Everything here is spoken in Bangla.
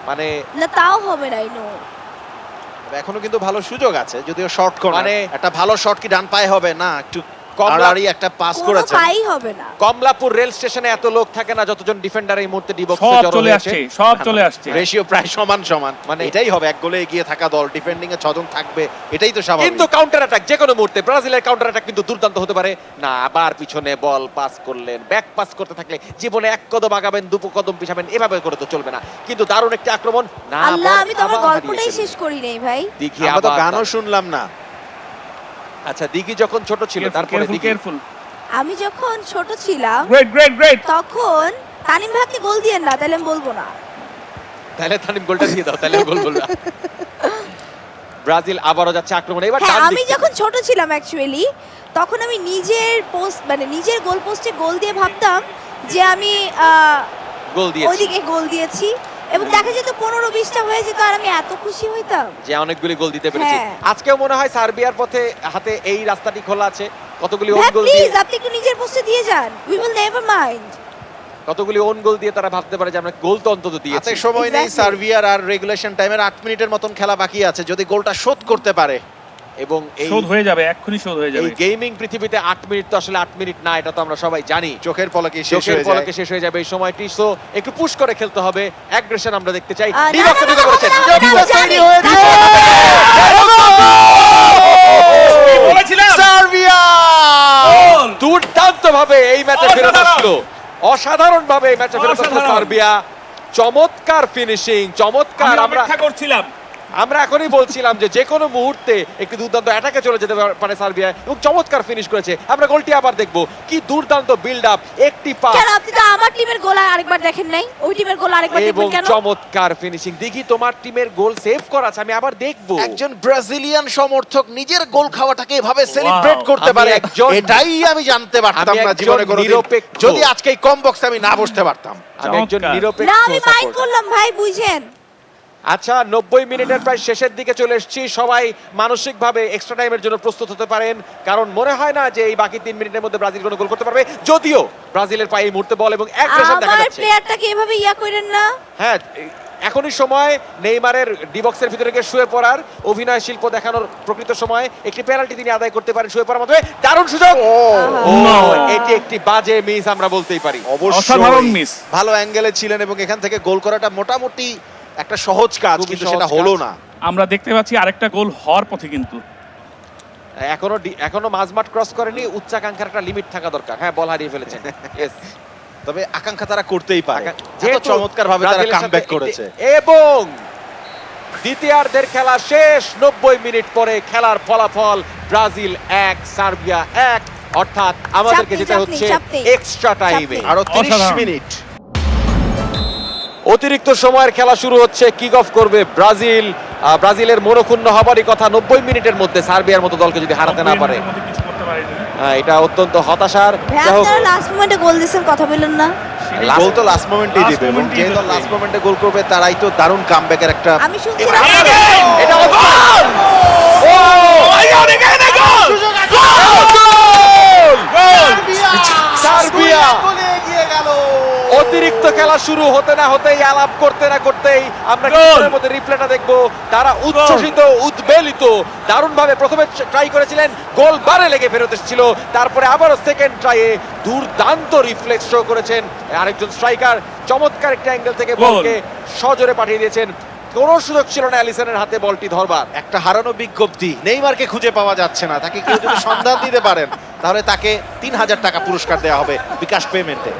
মানে না তাও হবে না নো। এখনো কিন্তু ভালো সুযোগ আছে, যদিও শর্ট কর্নার। মানে একটা ভালো শট কি ডান পায়ে হবে না, একটু কমলারি একটা পাস করেছে, কোনো পাই হবে না। কমলাপুর রেল স্টেশনে এত লোক থাকে না যতজন ডিফেন্ডার এই মুহূর্তে ডি বক্সে সব জড়ো চলে হয়েছে। আসছে, সব চলে আসছে। রেশিও প্রায় সমান সমান, মানে এটাই হবে এক গোলে এগিয়ে থাকা দল, ডিফেন্ডিং এ 6 জন থাকবে, এটাই তো স্বাভাবিক। কিন্তু কাউন্টার অ্যাটাক যে কোনো মুহূর্তে, ব্রাজিলের কাউন্টার অ্যাটাক কিন্তু দুর্দান্ত হতে পারে। না আবার পিছনে বল পাস করলেন, ব্যাক পাস করতে থাকলে জীবনে এক কদম আগাবেন, দুটো কদম পিছাবেন, এভাবে করে তো চলবে না। কিন্তু দারুণ একটা আক্রমণ। না আল্লাহ, আমি তো আমার গল্পটাই শেষ করি নাই ভাই। দিঘি আমরা তো আবার গানও শুনলাম না। আচ্ছা, দিঘি যখন ছোট ছিল, তারপরে দিঘি কেয়ারফুল। আমি যখন ছোট ছিলাম গ্রেট গ্রেট গ্রেট, তখন তানিম ভাইকে গোল দিয়েন না, তাহলে আমি বলবো না। তাহলে তানিম গোলটা দিয়ে দাও, তাহলে গোল বলবা। ব্রাজিল আবারও যাচ্ছে আক্রমণে। এবার হ্যাঁ, ডান আমি দিক যখন ছোট ছিলাম অ্যাকচুয়ালি, তখন আমি নিজের পোস্ট মানে নিজের গোল পোস্টে গোল দিয়ে ভাবতাম যে আমি গোল দিয়েছি, ওইদিকে গোল দিয়েছি, এবং দেখা যেত 15-20টা হয়ে যেত আর আমি এত খুশি হইতাম যে অনেকগুলি গোল দিতে পেরেছি। হ্যাঁ। আজকেও মনে হয় সার্বিয়ার পথে হাতে এই রাস্তাটি খোলা আছে। কতগুলি ওন ভাই গোল দিয়ে, প্লিজ আপনি একটু নিজের পোস্টে দিয়ে যান, উই উইল নেভার মাইন্ড। কতগুলি ওন গোল দিয়ে তারা ভাবতে পারে যে আমরা গোল তো অন্তত দিয়েছি। হাতে সময় নেই Exactly. সার্বিয়ার, আর রেগুলেশন টাইমের 8 মিনিটের মতন খেলা বাকি আছে। যদি গোলটা শোধ করতে পারে, এবং এই শোধ হয়ে যাবে, এক্ষুনি শোধ হয়ে যাবে। এই গেমিং পৃথিবীতে 8 মিনিট তো আসলে 8 মিনিট না, এটা তো আমরা সবাই জানি। চোখের পলকে শেষ চোখের হয়ে পলকে যায়। শেষ হয়ে যাবে এই সময়টি। সো একটু পুশ করে খেলতে হবে, অ্যাগ্রেশন আমরা দেখতে চাই। না, ডিবক্সে না, ঢুকে না, পড়েছেন, না, না, ডিবক্স জানি, তৈরি হয়েছে। বলেছিলাম সার্বিয়া গোল! দুর্দান্ত ভাবে এই ম্যাচে ফেরত অসাধারণ! আসলো, অসাধারণ ভাবে এই ম্যাচে ফেরত আসলো অসাধারণ! সার্বিয়া। চমৎকার ফিনিশিং, চমৎকার। আমি আমরা অপেক্ষা করছিলাম। আমরা এখনই বলছিলাম যে কোনো মুহূর্তে একটি দুর্দান্ত অ্যাটাকে চলে যেতে পারে সার্বিয়া, এবং চমৎকার ফিনিশ করেছে। আমরা গোলটি আবার দেখবো, কি দুর্দান্ত বিল্ড আপ, একটি পাস, কেন আপনি তো আমার টিমের গোল আরেকবার দেখেন নাই? ওই টিমের গোল আরেকবার এবং দেখবেন কেন? চমৎকার ফিনিশিং। দেখি তোমার টিমের গোল সেভ করা আছে, আমি আবার দেখবো। একজন ব্রাজিলিয়ান সমর্থক নিজের গোল খাওয়াটাকে এভাবে সেলিব্রেট করতে আমি পারে, একজন- এটাই আমি জানতে পারতাম আমি না একজন জীবনে কোনোদিন। নিরপেক্ষ। যদি আজকে এই কম বক্সে আমি না বসতে পারতাম। আমি একজন চমৎকার। নিরপেক্ষ না আমি মাইন্ড supporter। করলাম ভাই, বুঝেন। আচ্ছা, 90 মিনিটের প্রায় শেষের দিকে চলে এসেছি। সবাই মানসিকভাবে এক্সট্রা টাইমের জন্য প্রস্তুত হতে পারেন, কারণ মনে হয় না যে এই বাকি 3 মিনিটের মধ্যে ব্রাজিল কোনো গোল করতে পারবে। যদিও ব্রাজিলের পায়ে এই মুহূর্তে বল এবং অ্যাগ্রেশন দেখা আমার যাচ্ছে। প্লেয়ারটাকে এভাবে ইয়া করেন না। হ্যাঁ, এখনই সময় নেইমারের ডিবক্সের ভিতরে গিয়ে শুয়ে পড়ার, অভিনয় শিল্প দেখানোর প্রকৃত সময়। একটি পেনাল্টি তিনি আদায় করতে পারেন শুয়ে পড়ার মাধ্যমে। দারুণ সুযোগ। এটি একটি বাজে মিস আমরা বলতেই পারি। অসাধারণ মিস। ভালো অ্যাঙ্গেলে ছিলেন এবং এখান থেকে গোল করাটা মোটামুটি একটা সহজ কাজ, খুবই কিন্তু সহজ সেটা কাজ। হলো না। আমরা দেখতে পাচ্ছি আরেকটা গোল হওয়ার পথে, কিন্তু এখনো মাঝমাঠ ক্রস করেনি, উচ্চাকাঙ্ক্ষার একটা লিমিট থাকা দরকার। হ্যাঁ, বল হারিয়ে ফেলেছেন। Yes। তবে আকাঙ্ক্ষা তারা করতেই পারে, যেহেতু চমৎকার ভাবে তারা ব্রাজিলের কামব্যাক সাথে করেছে। এবং দ্বিতীয়ার্ধের খেলা শেষ। 90 মিনিট পরে খেলার ফলাফল ব্রাজিল 1 সার্বিয়া 1, অর্থাৎ আমাদেরকে যেতে হচ্ছে এক্সট্রা টাইমে। আরো 30 অসাধারণ। মিনিট অতিরিক্ত সময়ের খেলা শুরু হচ্ছে, কিক অফ করবে ব্রাজিল। ব্রাজিলের মনক্ষুণ্ণ হবারই কথা 90 মিনিটের মধ্যে সার্বিয়ার মতো দলকে যদি হারাতে না পারে। কিছু করতে পারেনি। এটা অত্যন্ত হতাশার। ভাই যাই হোক, আপনারা লাস্ট মোমেন্টে গোল দিয়েছেন, কথা বললেন না। গোল তো লাস্ট মোমেন্টেই Last দিবে, এবং moment-এই যে দল দিবে। লাস্ট মোমেন্টে গোল করবে তারাই তো দারুণ কামব্যাকের একটা। আমি শুনছিলাম এটা offside! ও! সার্বিয়া অতিরিক্ত খেলা শুরু হতে না হতেই, আলাপ করতে না করতেই আমরা কিছুক্ষণের মধ্যে রিপ্লেটা দেখবো। তারা উচ্ছ্বসিত, উদ্বেলিত, দারুণভাবে প্রথমে ট্রাই করেছিলেন, গোল বারে লেগে ফেরত এসেছিল, তারপরে আবারও সেকেন্ড ট্রাইয়ে দুর্দান্ত রিফ্লেক্স শো করেছেন আরেকজন স্ট্রাইকার। চমৎকার একটা অ্যাঙ্গেল থেকে বলকে সজোরে পাঠিয়ে দিয়েছেন। কোনো সুযোগ ছিল না অ্যালিসনের হাতে বলটি ধরবার। একটা হারানো বিজ্ঞপ্তি, নেইমারকে খুঁজে পাওয়া যাচ্ছে না, তাকে কেউ যদি সন্ধান দিতে পারেন তাহলে তাকে 3000 টাকা পুরস্কার দেওয়া হবে বিকাশ পেমেন্টে।